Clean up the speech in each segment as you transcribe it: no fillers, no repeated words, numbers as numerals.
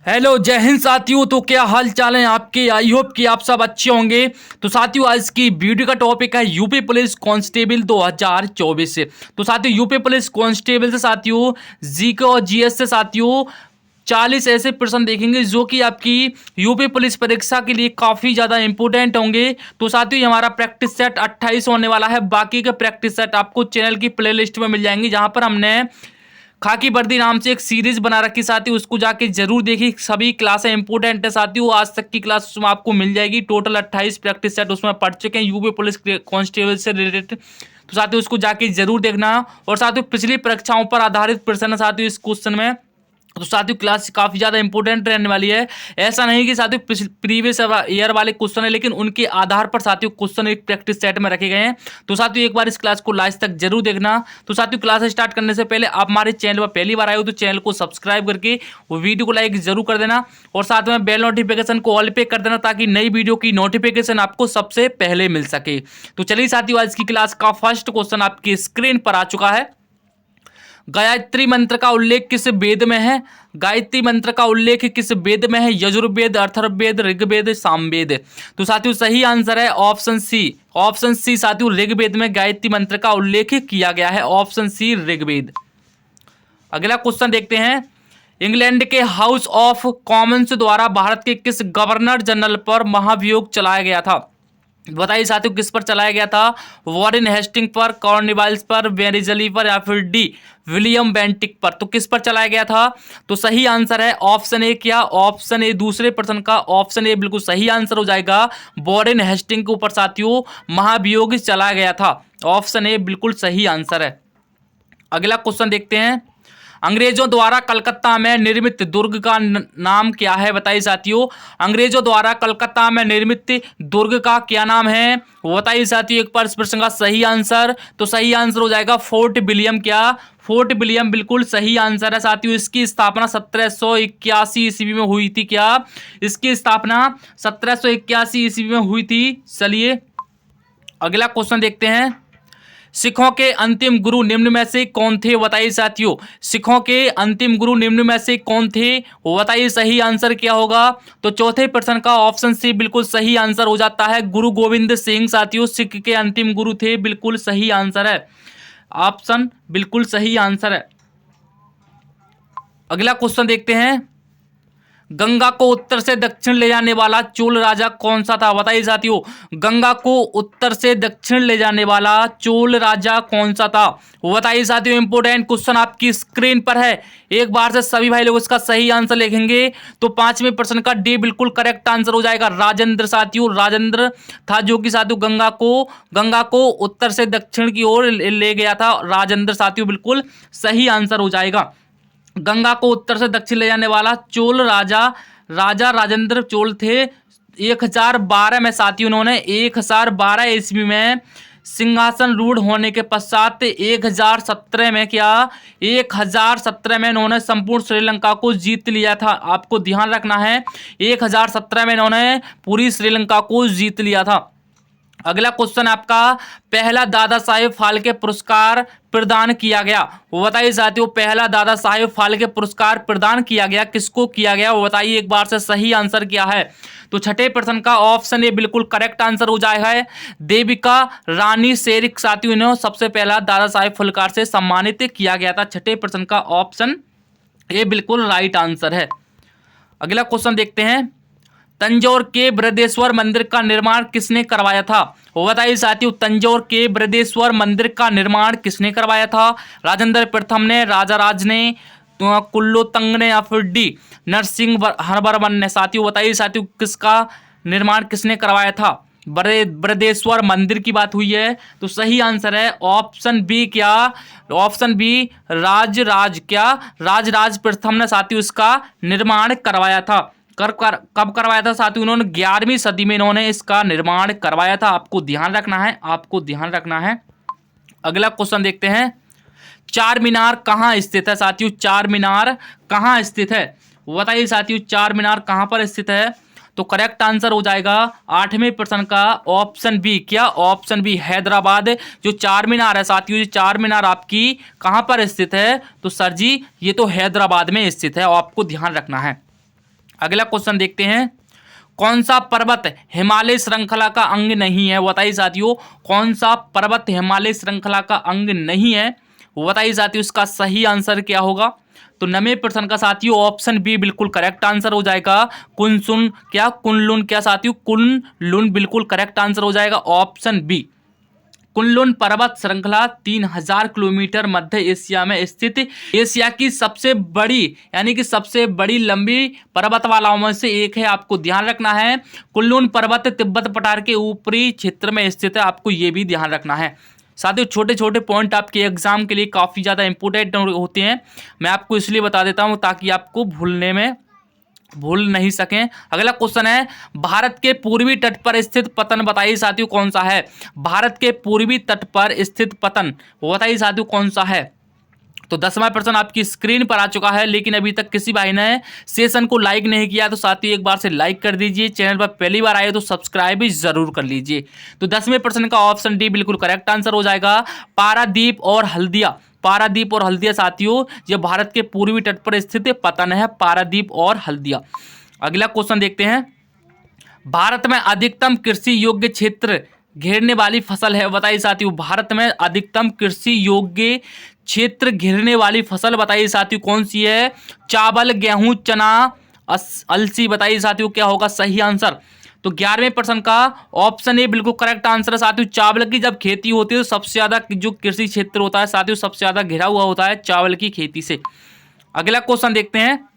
Hello जय हिंद साथियों। तो क्या हाल चाल है आपके। आई होप कि आप सब अच्छे होंगे। तो साथियों आज की वीडियो का टॉपिक है यूपी पुलिस कांस्टेबल 2024 से। तो साथियों यूपी पुलिस कांस्टेबल से साथियों जीके और जीएस से साथियों 40 ऐसे प्रश्न देखेंगे जो कि आपकी यूपी पुलिस परीक्षा के लिए काफ़ी ज़्यादा इंपॉर्टेंट होंगे। तो साथियों ये हमारा प्रैक्टिस सेट 28 होने वाला है। बाकी के प्रैक्टिस सेट आपको चैनल की प्लेलिस्ट में मिल जाएंगे, जहाँ पर हमने खाकी वर्दी नाम से एक सीरीज बना रखी साथी, उसको जाके जरूर देखिए। सभी क्लासें इंपॉर्टेंट है साथी, वो आज तक की क्लास उसमें आपको मिल जाएगी। टोटल 28 प्रैक्टिस सेट उसमें पढ़ चुके हैं यूपी पुलिस कांस्टेबल से रिलेटेड। तो साथियों उसको जाके जरूर देखना। और साथियों पिछली परीक्षाओं पर आधारित प्रश्न है साथियों इस क्वेश्चन में। तो साथियों क्लास काफ़ी ज़्यादा इंपॉर्टेंट रहने वाली है। ऐसा नहीं कि साथियों प्रीवियस ईयर वाले क्वेश्चन है, लेकिन उनके आधार पर साथियों क्वेश्चन एक प्रैक्टिस सेट में रखे गए हैं। तो साथियों एक बार इस क्लास को लास्ट तक जरूर देखना। तो साथियों क्लास स्टार्ट करने से पहले आप हमारे चैनल पर पहली बार आए हो तो चैनल को सब्सक्राइब करके वो वीडियो को लाइक जरूर कर देना, और साथ में बेल नोटिफिकेशन को ऑल पे कर देना, ताकि नई वीडियो की नोटिफिकेशन आपको सबसे पहले मिल सके। तो चलिए साथियों आज की क्लास का फर्स्ट क्वेश्चन आपकी स्क्रीन पर आ चुका है। गायत्री मंत्र का उल्लेख किस वेद में है। गायत्री मंत्र का उल्लेख किस वेद में है। यजुर्वेद, अथर्ववेद, ऋग्वेद, सामवेद। तो साथियों सही आंसर है ऑप्शन सी। ऑप्शन सी साथियों ऋग्वेद में गायत्री मंत्र का उल्लेख किया गया है। Option C Rigveda. अगला क्वेश्चन देखते हैं। इंग्लैंड के हाउस ऑफ कॉमन्स द्वारा भारत के किस गवर्नर जनरल पर महाभियोग चलाया गया था। बताइए साथियों किस पर चलाया गया था। वॉरेन हेस्टिंग पर, कॉर्नवालिस पर, वेरिजली पर, या फिर डी विलियम बेंटिक पर। तो किस पर चलाया गया था। तो सही आंसर है ऑप्शन ए। क्या ऑप्शन ए दूसरे प्रश्न का ऑप्शन ए बिल्कुल सही आंसर हो जाएगा। वॉरेन हेस्टिंग के ऊपर साथियों महाभियोग चलाया गया था। ऑप्शन ए बिल्कुल सही आंसर है। अगला क्वेश्चन देखते हैं। अंग्रेजों द्वारा कलकत्ता में निर्मित दुर्ग का नाम क्या है। बताइए साथियों अंग्रेजों द्वारा कलकत्ता में निर्मित दुर्ग का क्या नाम है। बताइए साथियों एक बार इस प्रश्न का सही आंसर। तो सही आंसर हो जाएगा फोर्ट विलियम। क्या फोर्ट विलियम बिल्कुल सही आंसर है साथियों। इसकी स्थापना 1781 ईस्वी में हुई थी। क्या इसकी स्थापना 1781 ईस्वी में हुई थी। चलिए अगला क्वेश्चन देखते हैं। सिखों के अंतिम गुरु निम्न में से कौन थे। बताइए साथियों सिखों के अंतिम गुरु निम्न में से कौन थे। बताइए सही आंसर क्या होगा। तो चौथे प्रश्न का ऑप्शन सी बिल्कुल सही आंसर हो जाता है। गुरु गोविंद सिंह साथियों सिख के अंतिम गुरु थे। बिल्कुल सही आंसर है। ऑप्शन बिल्कुल सही आंसर है। अगला क्वेश्चन देखते हैं। गंगा को उत्तर से दक्षिण ले जाने वाला चोल राजा कौन सा था। बताइए साथियों गंगा को उत्तर से दक्षिण ले जाने वाला चोल राजा कौन सा था। बताइए साथियों इंपोर्टेंट क्वेश्चन आपकी स्क्रीन पर है। एक बार से सभी भाई लोग इसका सही आंसर लिखेंगे। तो पांचवें प्रश्न का डी बिल्कुल करेक्ट आंसर हो जाएगा। राजेंद्र साथियों राजेंद्र था जो कि साथियों गंगा को उत्तर से दक्षिण की ओर ले गया था। राजेंद्र साथियों बिल्कुल सही आंसर हो जाएगा। गंगा को उत्तर से दक्षिण ले जाने वाला चोल राजा राजेंद्र चोल थे। 1012 में साथियों उन्होंने 1012 ईस्वी में सिंहासन रूढ़ होने के पश्चात 1017 में 1017 में इन्होंने संपूर्ण श्रीलंका को जीत लिया था। आपको ध्यान रखना है 1017 में इन्होंने पूरी श्रीलंका को जीत लिया था। अगला क्वेश्चन आपका पहला दादा साहेब फाल्के पुरस्कार प्रदान किया गया। वो बताइए साथियों पहला दादा साहेब फाल्के पुरस्कार प्रदान किया गया किसको किया गया। वो बताइए एक बार से सही आंसर क्या है। तो छठे प्रश्न का ऑप्शन ए बिल्कुल करेक्ट आंसर हो जाएगा। देविका रानी शेरिक साथियों ने सबसे पहला दादा साहेब फाल्के से सम्मानित किया गया था। छठे प्रश्न का ऑप्शन ए बिल्कुल राइट आंसर है। अगला क्वेश्चन देखते हैं। तंजौर के बृहदेश्वर मंदिर का निर्माण किसने करवाया था। वो बताइए साथियों तंजौर के बृहदेश्वर मंदिर का निर्माण किसने करवाया था। राजेंद्र प्रथम ने, राजा राज ने, कुल्लोतंग ने, या फिर डी नरसिंहवर्मन ने। साथियों बताइए साथियों किसका निर्माण किसने करवाया था। बृहदेश्वर मंदिर की बात हुई है। तो सही आंसर है ऑप्शन बी। क्या ऑप्शन बी राज प्रथम ने साथियों इसका निर्माण करवाया था। कब करवाया था साथियों उन्होंने 11वीं सदी में इन्होंने इसका निर्माण करवाया था। आपको ध्यान रखना है। अगला क्वेश्चन देखते हैं। चार मीनार कहाँ स्थित है साथियों। चार मीनार कहाँ स्थित है। बताइए साथियों चार मीनार कहाँ पर स्थित है। तो करेक्ट आंसर हो जाएगा आठवें प्रश्न का ऑप्शन बी। क्या ऑप्शन बी हैदराबाद। जो चार मीनार है साथियों ये चार मीनार आपकी कहाँ पर स्थित है। तो सर जी ये तो हैदराबाद में स्थित है। आपको ध्यान रखना है। अगला क्वेश्चन देखते हैं, कौन सा पर्वत हिमालय श्रृंखला का अंग नहीं है? बताइए साथियों, कौन सा पर्वत हिमालय श्रृंखला का अंग नहीं है? बताइए साथियों, इसका सही आंसर क्या होगा? तो 90% का साथियों ऑप्शन बी बिल्कुल करेक्ट आंसर हो जाएगा। कुनसुन क्या कुनलुन क्या साथियों, कुनलुन बिल्कुल करेक्ट आंसर हो जाएगा ऑप्शन बी। कुनलुन पर्वत श्रृंखला 3000 किलोमीटर मध्य एशिया में स्थित एशिया की सबसे बड़ी यानी कि सबसे बड़ी लंबी पर्वतमालाओं में से एक है। आपको ध्यान रखना है, कुनलुन पर्वत तिब्बत पठार के ऊपरी क्षेत्र में स्थित है, आपको ये भी ध्यान रखना है। साथियों छोटे छोटे पॉइंट आपके एग्जाम के लिए काफ़ी ज़्यादा इंपॉर्टेंट होते हैं, मैं आपको इसलिए बता देता हूँ ताकि आपको भूल नहीं सकें। अगला क्वेश्चन है, भारत के पूर्वी तट पर स्थित पतन बताइए साथियों कौन सा है? भारत के पूर्वी तट पर स्थित पतन वो बताइए साथियों कौन सा है? तो 10वां प्रश्न आपकी स्क्रीन पर आ चुका है, लेकिन अभी तक किसी भाई ने सेशन को लाइक नहीं किया तो साथियों एक बार से लाइक कर दीजिए। चैनल पर पहली बार आए तो सब्सक्राइब भी जरूर कर लीजिए। तो 10वें प्रश्न का ऑप्शन डी बिल्कुल करेक्ट आंसर हो जाएगा, पारादीप और हल्दिया। पारादीप और हल्दिया साथियों ये भारत के पूर्वी तट पर स्थित पतन है, पारादीप और हल्दिया। अगला क्वेश्चन देखते हैं, भारत में अधिकतम कृषि योग्य क्षेत्र घेरने वाली फसल है? बताइए साथियों, भारत में अधिकतम कृषि योग्य क्षेत्र घेरने वाली फसल बताइए साथियों कौन सी है? चावल, गेहूं, चना, अलसी। बताइए साथियों क्या होगा सही आंसर? तो 11वें प्रश्न का ऑप्शन ए बिल्कुल करेक्ट आंसर है साथियों। चावल की जब खेती होती है तो सबसे ज्यादा जो कृषि क्षेत्र होता है साथियों सबसे ज्यादा घिरा हुआ होता है चावल की खेती से। अगला क्वेश्चन देखते हैं,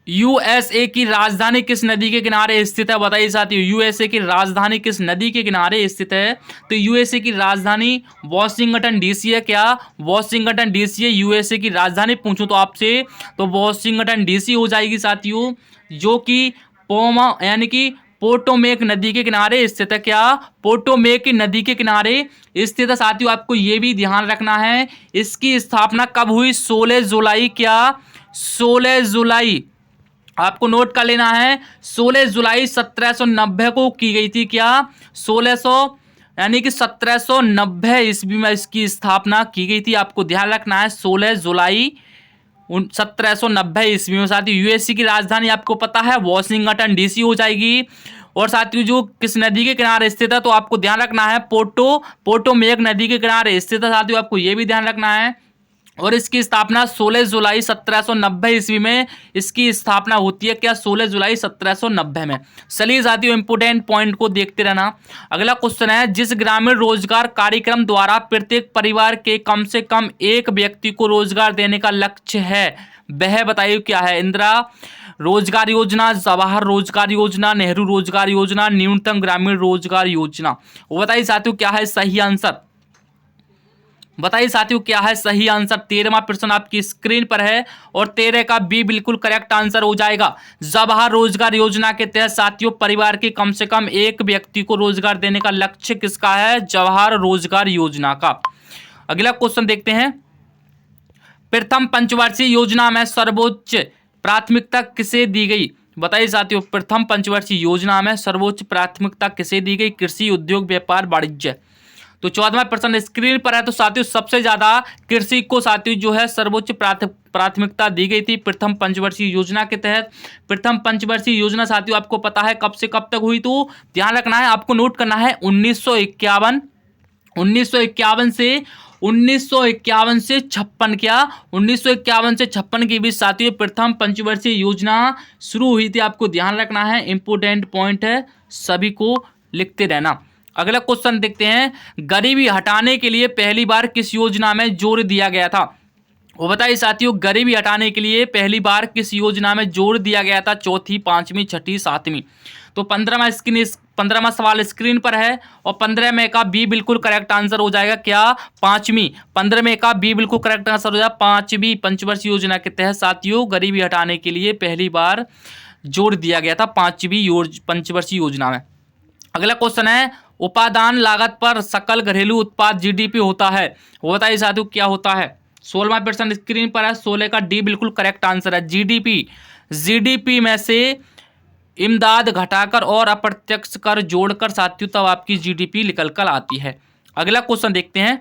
यूएसए की राजधानी किस नदी के किनारे स्थित है? बताइए साथियों, यूएसए की राजधानी किस नदी के किनारे स्थित है? तो यूएसए की राजधानी वॉशिंगटन डीसी है। क्या वॉशिंगटन डीसी है यूएसए की राजधानी? पूछूं तो आपसे तो वॉशिंगटन डीसी हो जाएगी साथियों, जो कि पोमा यानी कि पोटोमेक नदी के किनारे स्थित है। क्या पोटोमेक नदी के किनारे स्थित है साथियों? आपको ये भी ध्यान रखना है, इसकी स्थापना कब हुई? 16 जुलाई। क्या 16 जुलाई आपको नोट कर लेना है, 16 जुलाई 1790 को की गई थी। क्या 1600 यानी कि 1790 ईस्वी में इसकी स्थापना की गई थी। आपको ध्यान रखना है 16 जुलाई 1790 ईस्वी में। साथियों यूएसए की राजधानी आपको पता है वॉशिंगटन डीसी हो जाएगी। और साथियों जो किस नदी के किनारे स्थित है तो आपको ध्यान रखना है पोटोमेक नदी के किनारे स्थित है साथियों, आपको ये भी ध्यान रखना है। और इसकी स्थापना 16 जुलाई 1790 ईस्वी में इसकी स्थापना होती है। क्या 16 जुलाई 1790 में। चलिए साथियों इंपोर्टेंट पॉइंट को देखते रहना। अगला क्वेश्चन है, जिस ग्रामीण रोजगार कार्यक्रम द्वारा प्रत्येक परिवार के कम से कम एक व्यक्ति को रोजगार देने का लक्ष्य है वह बताइए क्या है? इंदिरा रोजगार योजना, जवाहर रोजगार योजना, नेहरू रोजगार योजना, न्यूनतम ग्रामीण रोजगार योजना। वो बताइए साथियों क्या है सही आंसर? बताइए साथियों क्या है सही आंसर? 13वां प्रश्न आपकी स्क्रीन पर है और 13 का बी बिल्कुल करेक्ट आंसर हो जाएगा। जवाहर रोजगार योजना के तहत साथियों परिवार के कम से कम एक व्यक्ति को रोजगार देने का लक्ष्य किसका है? जवाहर रोजगार योजना का। अगला क्वेश्चन देखते हैं, प्रथम पंचवर्षीय योजना में सर्वोच्च प्राथमिकता किसे दी गई? बताइए साथियों प्रथम पंचवर्षीय योजना में सर्वोच्च प्राथमिकता किसे दी गई? कृषि, उद्योग, व्यापार, वाणिज्य। तो 14वां प्रश्न स्क्रीन पर है। तो साथियों सबसे ज्यादा कृषि को साथियों जो है सर्वोच्च प्राथमिकता दी गई थी प्रथम पंचवर्षीय योजना के तहत। प्रथम पंचवर्षीय योजना साथियों आपको पता है कब से कब तक हुई? तो ध्यान रखना है, आपको नोट करना है 1951 से 1951 से 56। क्या 1951 से 56 के बीच साथियों प्रथम पंचवर्षीय योजना शुरू हुई थी। आपको ध्यान रखना है, इंपोर्टेंट पॉइंट है, सभी को लिखते रहना। अगला क्वेश्चन देखते हैं, गरीबी हटाने के लिए पहली बार किस योजना में जोर दिया गया था? वो बताइए साथियों गरीबी हटाने के लिए पहली बार किस योजना में जोर दिया गया था? चौथी, पांचवी, छठी, सातवीं। तो 15वां सवाल स्क्रीन पर है और 15 में का बी बिल्कुल करेक्ट आंसर हो जाएगा। क्या पांचवी? 15 में का बी बिल्कुल करेक्ट आंसर हो जाएगा। पांचवी पंचवर्षीय योजना के तहत साथियों गरीबी हटाने के लिए पहली बार जोर दिया गया था पांचवी पंचवर्षीय योजना में। अगला क्वेश्चन है, उपादान लागत पर सकल घरेलू उत्पाद जीडीपी होता है। वो बताइए साथियों क्या होता है? 16वां प्रश्न स्क्रीन पर है, 16 का डी बिल्कुल करेक्ट आंसर है। जीडीपी में से इमदाद घटाकर और अप्रत्यक्ष कर जोड़कर साथियों तब आपकी जीडीपी निकल कर आती है। अगला क्वेश्चन देखते हैं,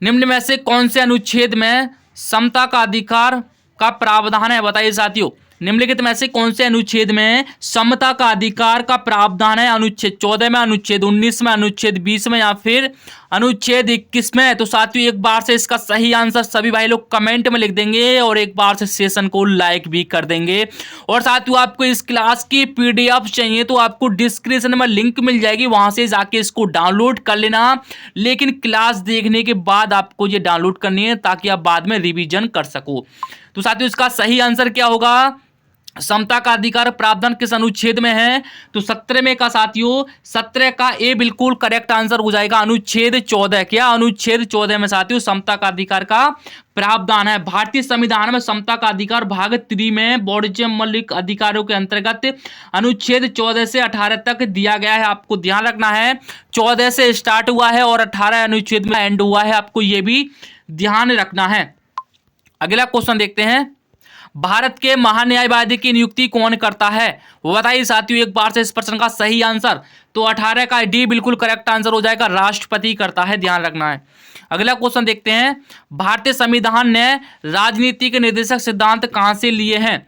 निम्न में से कौन से अनुच्छेद में समता का अधिकार का प्रावधान है? बताइए साथियों, निम्नलिखित में से कौन से अनुच्छेद में समता का अधिकार का प्रावधान है? अनुच्छेद 14 में, अनुच्छेद 19 में, अनुच्छेद 20 में, या फिर अनुच्छेद 21 में? तो साथियों एक बार से इसका सही आंसर सभी भाई लोग कमेंट में लिख देंगे और एक बार से सेशन को लाइक भी कर देंगे। और साथियों आपको इस क्लास की पीडीएफ चाहिए तो आपको डिस्क्रिप्शन में लिंक मिल जाएगी, वहां से जाके इसको डाउनलोड कर लेना। लेकिन क्लास देखने के बाद आपको ये डाउनलोड करनी है ताकि आप बाद में रिवीजन कर सको। तो साथियों इसका सही आंसर क्या होगा? समता का अधिकार प्रावधान किस अनुच्छेद में है? तो 17 में का साथियों, 17 का ए बिल्कुल करेक्ट आंसर हो जाएगा। अनुच्छेद 14, क्या अनुच्छेद 14 में साथियों समता का अधिकार का प्रावधान है। भारतीय संविधान में समता का अधिकार भाग 3 में वाणिज्य मौलिक अधिकारों के अंतर्गत अनुच्छेद 14 से 18 तक दिया गया है। आपको ध्यान रखना है 14 से स्टार्ट हुआ है और 18 अनुच्छेद में एंड हुआ है, आपको यह भी ध्यान रखना है। अगला क्वेश्चन देखते हैं, भारत के महान्यायवादी की नियुक्ति कौन करता है? वो बताइए साथियों एक बार से इस प्रश्न का सही आंसर। तो 18 का डी बिल्कुल करेक्ट आंसर हो जाएगा, राष्ट्रपति करता है, ध्यान रखना है। अगला क्वेश्चन देखते हैं, भारतीय संविधान ने राजनीति के निर्देशक सिद्धांत कहां से लिए हैं?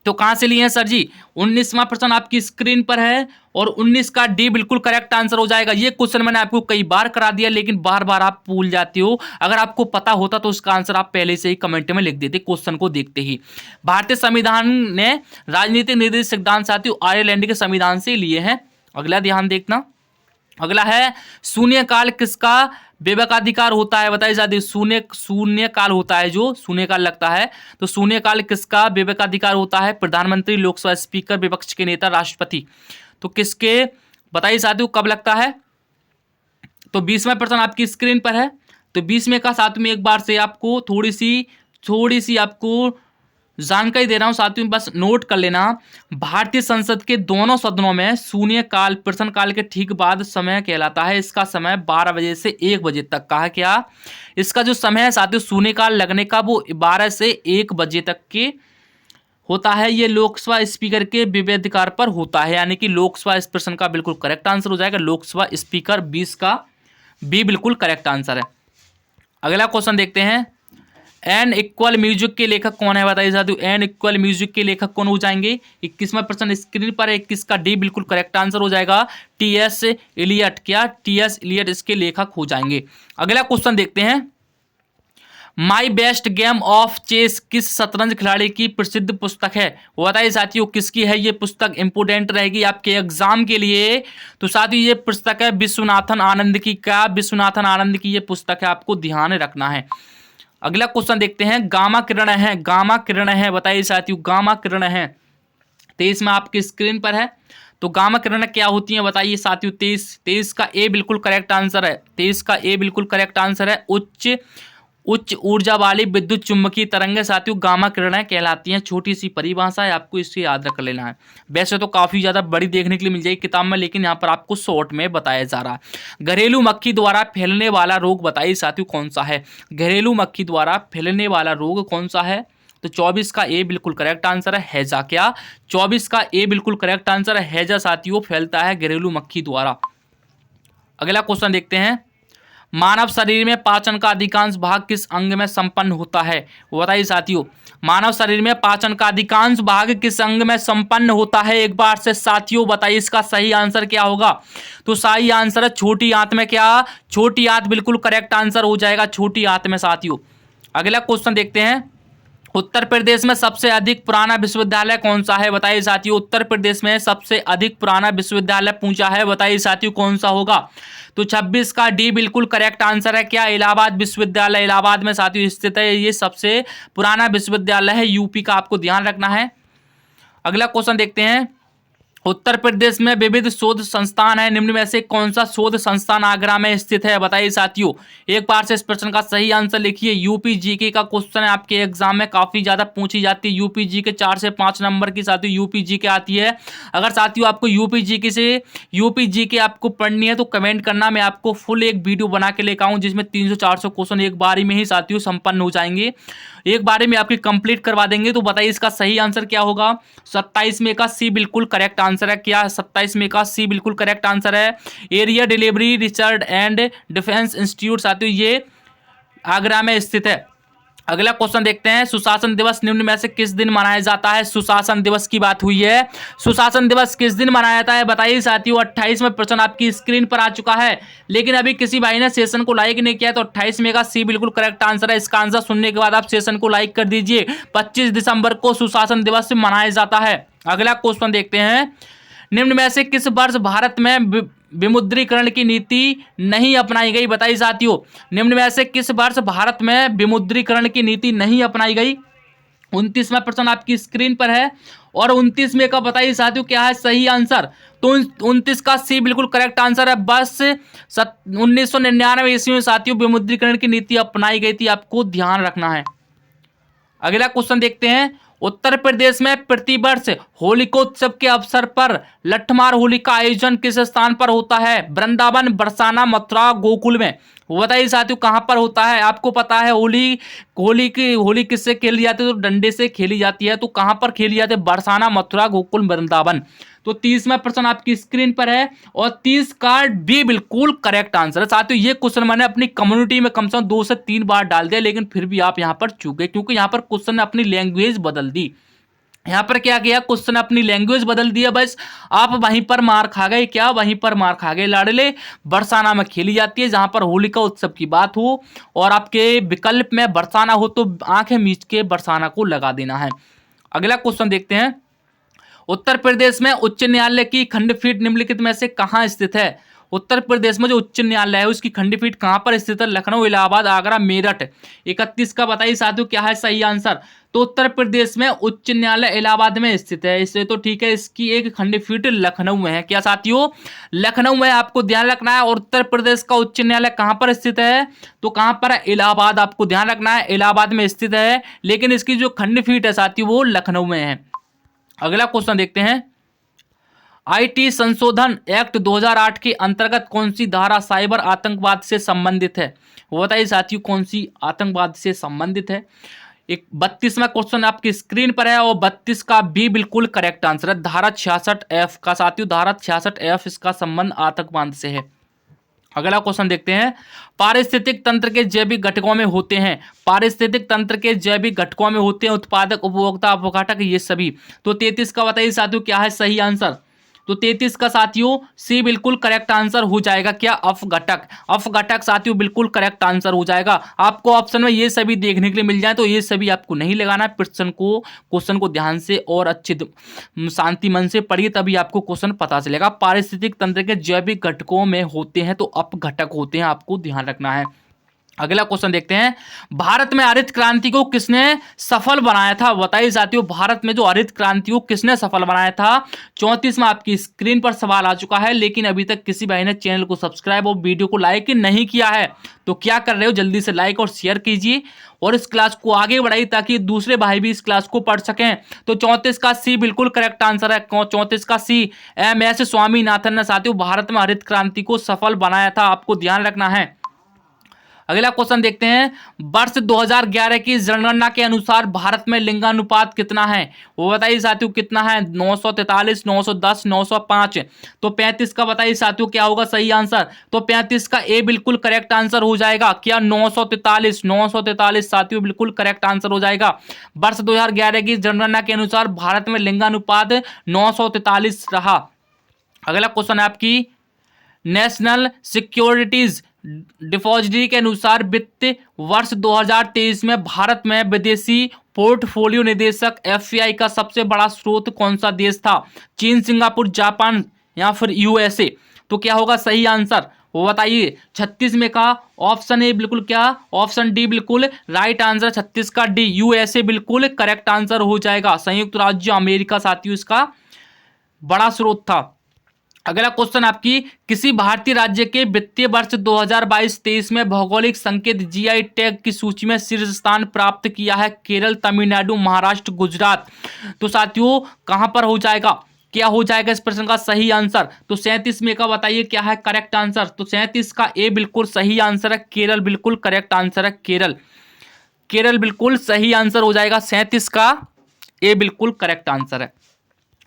तो कहां से लिए हैं सर जी? 19वां प्रश्न आपकी स्क्रीन पर है और 19 का डी बिल्कुल करेक्ट आंसर हो जाएगा। ये क्वेश्चन मैंने आपको कई बार करा दिया लेकिन बार बार आप भूल जाते हो। अगर आपको पता होता तो उसका आंसर आप पहले से ही कमेंट में लिख देते क्वेश्चन को देखते ही। भारतीय संविधान ने राजनीतिक निर्देशक सिद्धांत साथियों आयरलैंड के संविधान से लिए हैं। अगला ध्यान देखना, अगला है शून्यकाल किसका विवेकाधिकार होता है? बताइए साथियों, शून्यकाल होता है, जो शून्यकाल लगता है तो शून्यकाल किसका विवेकाधिकार होता है? प्रधानमंत्री, लोकसभा स्पीकर, विपक्ष के नेता, राष्ट्रपति। तो किसके बताइए साथियों कब लगता है? तो 20वां प्रश्न आपकी स्क्रीन पर है। तो 20वें का साथ में एक बार से आपको थोड़ी सी आपको जानकारी दे रहा हूं साथियों, बस नोट कर लेना। भारतीय संसद के दोनों सदनों में शून्यकाल प्रश्नकाल के ठीक बाद समय कहलाता है। इसका समय 12 बजे से 1 बजे तक का है। क्या इसका जो समय है साथियों शून्यकाल लगने का वो 12 से 1 बजे तक के होता है। ये लोकसभा स्पीकर के विवेकाधिकार पर होता है, यानी कि लोकसभा इस प्रश्न का बिल्कुल करेक्ट आंसर हो जाएगा। लोकसभा स्पीकर 20 का बी बिल्कुल करेक्ट आंसर है। अगला क्वेश्चन देखते हैं, एन इक्वल म्यूजिक के लेखक कौन है? बताइए साथियों एन इक्वल म्यूजिक के लेखक कौन हो जाएंगे? 21वां प्रश्न स्क्रीन पर है, 21 का डी बिल्कुल करेक्ट आंसर हो जाएगा। टी.एस. इलियट, क्या टी.एस. इलियट इसके लेखक हो जाएंगे। अगला क्वेश्चन देखते हैं, my best game of chess किस शतरंज खिलाड़ी की प्रसिद्ध पुस्तक है? वो बताइए साथियों किसकी है ये पुस्तक? इंपोर्टेंट रहेगी आपके एग्जाम के लिए। तो साथियों ये पुस्तक है विश्वनाथन आनंद की। क्या विश्वनाथन आनंद की ये पुस्तक है, आपको ध्यान रखना है। अगला क्वेश्चन देखते हैं, गामा किरण है, गामा किरण है, बताइए साथियों गामा किरण है। 23 में आपकी स्क्रीन पर है। तो गामा किरण क्या होती है बताइए साथियों? 23 का ए बिल्कुल करेक्ट आंसर है। 23 का ए बिल्कुल करेक्ट आंसर है। उच्च ऊर्जा वाली विद्युत चुम्बकीय तरंगें साथियों गामा किरणें कहलाती हैं। छोटी सी परिभाषा है, आपको इससे याद रख लेना है। वैसे तो काफी ज्यादा बड़ी देखने के लिए मिल जाएगी किताब में, लेकिन यहाँ पर आपको शॉर्ट में बताया जा रहा है। घरेलू मक्खी द्वारा फैलने वाला रोग बताइए साथियों कौन सा है? घरेलू मक्खी द्वारा फैलने वाला रोग कौन सा है? तो 24 का ए बिल्कुल करेक्ट आंसर है, हैजा। क्या 24 का ए बिल्कुल करेक्ट आंसर है, हैजा साथियों फैलता है घरेलू मक्खी द्वारा। अगला क्वेश्चन देखते हैं, मानव शरीर में पाचन का अधिकांश भाग किस अंग में संपन्न होता है? वो बताइए साथियों मानव शरीर में पाचन का अधिकांश भाग किस अंग में संपन्न होता है? एक बार से साथियों बताइए इसका सही आंसर क्या होगा? तो सही आंसर है छोटी आंत में। क्या छोटी आंत बिल्कुल करेक्ट आंसर हो जाएगा, छोटी आंत में साथियों। अगला क्वेश्चन देखते हैं, उत्तर प्रदेश में सबसे अधिक पुराना विश्वविद्यालय कौन सा है? बताइए साथियों उत्तर प्रदेश में सबसे अधिक पुराना विश्वविद्यालय पूछा है, बताइए साथियों कौन सा होगा? तो 26 का डी बिल्कुल करेक्ट आंसर है। क्या इलाहाबाद विश्वविद्यालय, इलाहाबाद में साथियों स्थित है। ये सबसे पुराना विश्वविद्यालय है यूपी का, आपको ध्यान रखना है। अगला क्वेश्चन देखते हैं, उत्तर प्रदेश में विविध शोध संस्थान है, निम्न में से कौन सा शोध संस्थान आगरा में स्थित है? बताइए साथियों एक बार से इस प्रश्न का सही आंसर लिखिए। यूपी जीके का क्वेश्चन है, आपके एग्जाम में काफी ज्यादा पूछी जाती है। यूपी जीके 4 से 5 नंबर की साथियों यूपी जीके आती है। अगर साथियों आपको यूपी जीके आपको पढ़नी है तो कमेंट करना, मैं आपको फुल एक वीडियो बना के लेकर आऊँ जिसमें 300-400 क्वेश्चन एक बारी में ही साथियों संपन्न हो जाएंगे, एक बारे में आपकी कंप्लीट करवा देंगे। तो बताइए इसका सही आंसर क्या होगा? 27 में का सी बिल्कुल करेक्ट आंसर है। क्या 27 में का सी बिल्कुल करेक्ट आंसर है। Area delivery research and defence institute साथियों ये आगरा में स्थित है। अगला क्वेश्चन देखते हैं, सुशासन दिवस निम्न में से किस दिन मनाया जाता है। सुशासन दिवस की बात हुई है, सुशासन दिवस किस दिन मनाया जाता है बताइए साथियों। 28वें प्रश्न आपकी स्क्रीन पर आ चुका है, लेकिन अभी किसी भाई ने सेशन को लाइक नहीं किया, तो 28 में का सी बिल्कुल करेक्ट आंसर है। इसका आंसर सुनने के बाद आप सेशन को लाइक कर दीजिए। 25 दिसंबर को सुशासन दिवस मनाया जाता है। अगला क्वेश्चन देखते हैं, निम्न में से किस वर्ष भारत में विमुद्रीकरण की नीति नहीं अपनाई गई बताइए साथियों। निम्न में से किस वर्ष भारत में विमुद्रीकरण की नीति नहीं अपनाई गई। 29वां प्रश्न आपकी स्क्रीन पर है, और 29वें का बताइए साथियों क्या है सही आंसर। तो 29 का सी बिल्कुल करेक्ट आंसर है। बस 1999 ईस्वी में साथियों विमुद्रीकरण की नीति अपनाई गई थी, आपको ध्यान रखना है। अगला क्वेश्चन देखते हैं, उत्तर प्रदेश में प्रतिवर्ष होलिकोत्सव के अवसर पर लठमार होली का आयोजन किस स्थान पर होता है। वृंदावन, बरसाना, मथुरा, गोकुल में। बताइए साथियों कहां पर होता है। आपको पता है होली किससे खेली जाती है, तो डंडे से खेली जाती है। तो कहां पर खेली जाती है, बरसाना, मथुरा, गोकुल, वृंदावन। तो 30वां प्रश्न आपकी स्क्रीन पर है, और 30 का भी बिल्कुल करेक्ट आंसर है साथियों। ये क्वेश्चन मैंने अपनी कम्युनिटी में कम से कम 2 से 3 बार डाल दिया, लेकिन फिर भी आप यहां पर चूक गए, क्योंकि यहां पर क्वेश्चन ने अपनी लैंग्वेज बदल दी। यहां पर क्या किया, क्वेश्चन अपनी लैंग्वेज बदल दिया, बस आप वहीं पर मार खा गए। क्या वहीं पर मार खा गए। लाडले बरसाना में खेली जाती है, जहां पर होलिका उत्सव की बात हो और आपके विकल्प में बरसाना हो, तो आंखें मीच के बरसाना को लगा देना है। अगला क्वेश्चन देखते हैं, उत्तर प्रदेश में उच्च न्यायालय की खंडपीठ निम्नलिखित में से कहां स्थित है। उत्तर प्रदेश में जो उच्च न्यायालय है उसकी खंडपीठ कहां पर स्थित है। लखनऊ, इलाहाबाद, आगरा, मेरठ। 31 का बताइए साथियों क्या है सही आंसर। तो उत्तर प्रदेश में उच्च न्यायालय इलाहाबाद में स्थित है, इससे तो ठीक है। इसकी एक खंडपीठ लखनऊ में है। क्या साथियों, लखनऊ में आपको ध्यान रखना है। और उत्तर प्रदेश का उच्च न्यायालय कहां पर स्थित है, तो कहां पर है, इलाहाबाद। आपको ध्यान रखना है, इलाहाबाद में स्थित है, लेकिन इसकी जो खंडपीठ है साथियों वो लखनऊ में है। अगला क्वेश्चन देखते हैं, आईटी संशोधन एक्ट 2008 के अंतर्गत कौन सी धारा साइबर आतंकवाद से संबंधित है। वो बताइए साथियों कौन सी आतंकवाद से संबंधित है। एक 32वां क्वेश्चन आपकी स्क्रीन पर है, और 32 का भी बिल्कुल करेक्ट आंसर है। धारा 66F का साथियों, धारा 66F इसका संबंध आतंकवाद से है। अगला क्वेश्चन देखते हैं, पारिस्थितिक तंत्र के जैविक घटकों में होते हैं। पारिस्थितिक तंत्र के जैविक घटकों में होते हैं उत्पादक, उपभोक्ता, अपघटक, ये सभी। तो 33 का बताइए साथियों क्या है सही आंसर। तो 33 का साथियों सी बिल्कुल करेक्ट आंसर हो जाएगा। क्या, अपघटक। अपघटक साथियों बिल्कुल करेक्ट आंसर हो जाएगा। आपको ऑप्शन में ये सभी देखने के लिए मिल जाए, तो ये सभी आपको नहीं लगाना है। क्वेश्चन को ध्यान से और अच्छे शांति मन से पढ़िए, तभी आपको क्वेश्चन पता चलेगा। पारिस्थितिक तंत्र के जैविक घटकों में होते हैं तो अपघटक होते हैं, आपको ध्यान रखना है। अगला क्वेश्चन देखते हैं, भारत में हरित क्रांति को किसने सफल बनाया था। बताइए साथियों भारत में जो हरित क्रांति को किसने सफल बनाया था। 34 में आपकी स्क्रीन पर सवाल आ चुका है, लेकिन अभी तक किसी भाई ने चैनल को सब्सक्राइब और वीडियो को लाइक नहीं किया है, तो क्या कर रहे हो, जल्दी से लाइक और शेयर कीजिए और इस क्लास को आगे बढ़ाइए, ताकि दूसरे भाई भी इस क्लास को पढ़ सकें। तो 34 का सी बिल्कुल करेक्ट आंसर है। 34 का सी, MS स्वामीनाथन ने साथियों भारत में हरित क्रांति को सफल बनाया था, आपको ध्यान रखना है। अगला क्वेश्चन देखते हैं, वर्ष 2011 की जनगणना के अनुसार भारत में लिंगानुपात कितना है। वो बताइए साथियों कितना है। 943, 910, 905। तो 35 का बताइए साथियों क्या होगा सही आंसर। तो 35 का ए बिल्कुल करेक्ट आंसर हो जाएगा। क्या, 943। 943 साथियों बिल्कुल करेक्ट आंसर हो जाएगा। वर्ष 2011 की जनगणना के अनुसार भारत में लिंगानुपात 943 रहा। अगला क्वेश्चन है आपकी, नेशनल सिक्योरिटीज डिपॉजिटरी के अनुसार वित्त वर्ष 2023 में भारत में विदेशी पोर्टफोलियो निदेशक FPI का सबसे बड़ा स्रोत कौन सा देश था। चीन, सिंगापुर, जापान या फिर USA। तो क्या होगा सही आंसर, वो बताइए। 36 में का ऑप्शन ए बिल्कुल क्या, ऑप्शन डी बिल्कुल राइट आंसर। 36 का डी, USA बिल्कुल करेक्ट आंसर हो जाएगा। संयुक्त राज्य अमेरिका साथियों इसका बड़ा स्रोत था। अगला क्वेश्चन आपकी, किसी भारतीय राज्य के वित्तीय वर्ष 2022-23 में भौगोलिक संकेत GI टैग की सूची में शीर्ष स्थान प्राप्त किया है। केरल, तमिलनाडु, महाराष्ट्र, गुजरात। तो साथियों कहां पर हो जाएगा, क्या हो जाएगा इस प्रश्न का सही आंसर। तो 37 में का बताइए क्या है करेक्ट आंसर। तो 37 का ए बिल्कुल सही आंसर है। केरल बिल्कुल करेक्ट आंसर है। केरल बिल्कुल सही आंसर हो जाएगा। 37 का ए बिल्कुल करेक्ट आंसर है।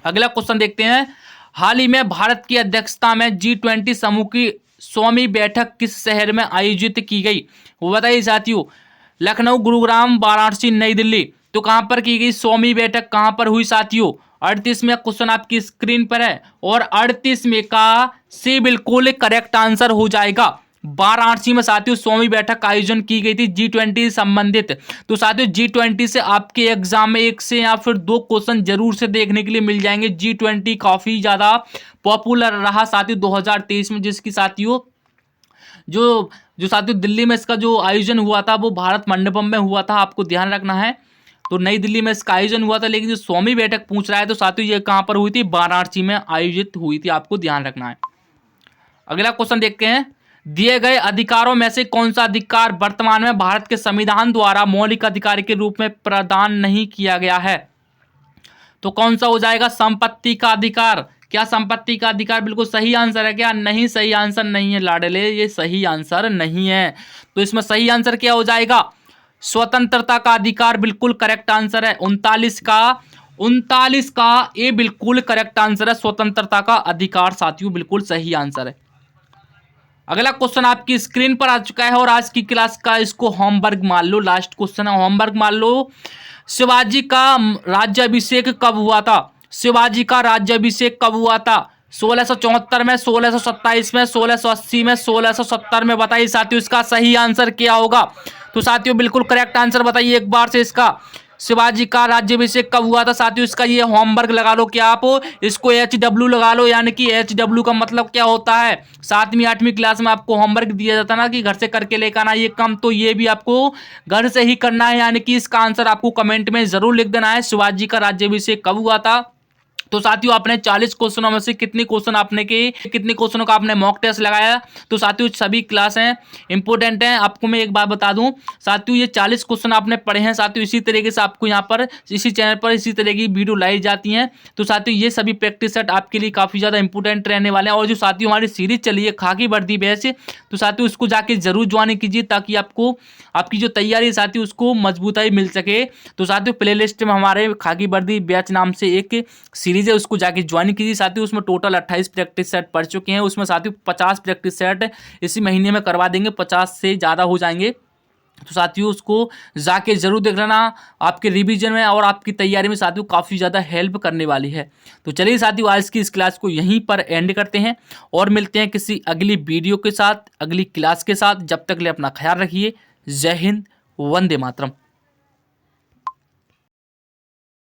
अगला क्वेश्चन देखते हैं, हाल ही में भारत की अध्यक्षता में G20 समूह की 100वीं बैठक किस शहर में आयोजित की गई। वो बताइए साथियों, लखनऊ, गुरुग्राम, वाराणसी, नई दिल्ली। तो कहां पर की गई 100वीं बैठक, कहां पर हुई साथियों? 38 क्वेश्चन आपकी स्क्रीन पर है और 38 में का से बिल्कुल करेक्ट आंसर हो जाएगा वाराणसी में साथियों 100वीं बैठक का आयोजन की गई थी G20 संबंधित। तो साथियों G20 से आपके एग्जाम में एक से या फिर दो क्वेश्चन जरूर से देखने के लिए मिल जाएंगे। G20 काफी ज्यादा पॉपुलर रहा साथियों 2023 में, जिसकी साथियों जो जो साथियों दिल्ली में इसका जो आयोजन हुआ था वो भारत मंडपम में हुआ था, आपको ध्यान रखना है। तो नई दिल्ली में इसका आयोजन हुआ था, लेकिन जो 100वीं बैठक पूछ रहा है तो साथियों ये कहां पर हुई थी? वाराणसी में आयोजित हुई थी, आपको ध्यान रखना है। अगला क्वेश्चन देखते हैं, दिए गए अधिकारों में से कौन सा अधिकार वर्तमान में भारत के संविधान द्वारा मौलिक अधिकार के रूप में प्रदान नहीं किया गया है? तो कौन सा हो जाएगा? संपत्ति का अधिकार। क्या संपत्ति का अधिकार बिल्कुल सही आंसर है क्या? नहीं, सही आंसर नहीं है लाडले, ये सही आंसर नहीं है। तो इसमें सही आंसर क्या हो जाएगा? स्वतंत्रता का अधिकार बिल्कुल करेक्ट आंसर है। 39 का ये बिल्कुल करेक्ट आंसर है। स्वतंत्रता का अधिकार साथियों बिल्कुल सही आंसर है। अगला क्वेश्चन आपकी स्क्रीन पर आ चुका है और आज की क्लास का इसको होमवर्क मान लो, लास्ट क्वेश्चन है, होमवर्क मान लो। शिवाजी का राज्याभिषेक कब हुआ था? शिवाजी का राज्याभिषेक कब हुआ था? 1674 में, 1627 में, 1680 में, 1670 में? बताइए साथियों इसका सही आंसर क्या होगा? तो साथियों बिल्कुल करेक्ट आंसर बताइए एक बार से इसका। शिवाजी का राज्याभिषेक कब हुआ था साथियों? इसका ये होमवर्क लगा लो क्या आप, इसको HW लगा लो, यानी कि HW का मतलब क्या होता है? 7वीं 8वीं क्लास में आपको होमवर्क दिया जाता ना कि घर से करके लेकर आना ये काम, तो ये भी आपको घर से ही करना है, यानी कि इसका आंसर आपको कमेंट में जरूर लिख देना है, शिवाजी का राज्याभिषेक कब हुआ था। तो साथियों आपने 40 क्वेश्चनों में से कितने क्वेश्चनों का आपने मॉक टेस्ट लगाया? तो साथियों सभी क्लास हैं, इंपॉर्टेंट हैं। आपको मैं एक बात बता दूं साथियों, ये 40 क्वेश्चन आपने पढ़े हैं साथियों, इसी तरीके से आपको यहाँ पर इसी चैनल पर इसी तरह की वीडियो लाई जाती हैं। तो साथियों ये सभी प्रैक्टिस सेट आपके लिए काफी ज्यादा इंपॉर्टेंट रहने वाले हैं। और जो साथियों हमारी सीरीज चली है खाकी वर्दी बैच, तो साथियों उसको जाके जरूर ज्वाइन कीजिए, ताकि आपको आपकी जो तैयारी है साथियों उसको मजबूताई मिल सके। तो साथियों प्ले लिस्ट में हमारे खाकी वर्दी बैच नाम से एक सीरीज है, उसको जाके ज्वाइन कीजिए साथियों। उसमें टोटल 28 प्रैक्टिस सेट पढ़ चुके हैं, उसमें साथियों 50 प्रैक्टिस सेट इसी महीने में करवा देंगे, 50 से ज़्यादा हो जाएंगे। तो साथियों उसको जाके जरूर देख लेना, आपके रिवीजन में और आपकी तैयारी में साथियों काफ़ी ज़्यादा हेल्प करने वाली है। तो चलिए साथियों आज की इस क्लास को यहीं पर एंड करते हैं और मिलते हैं किसी अगली वीडियो के साथ, अगली क्लास के साथ। जब तक ले अपना ख्याल रखिए। जय हिंद, वंदे मातरम।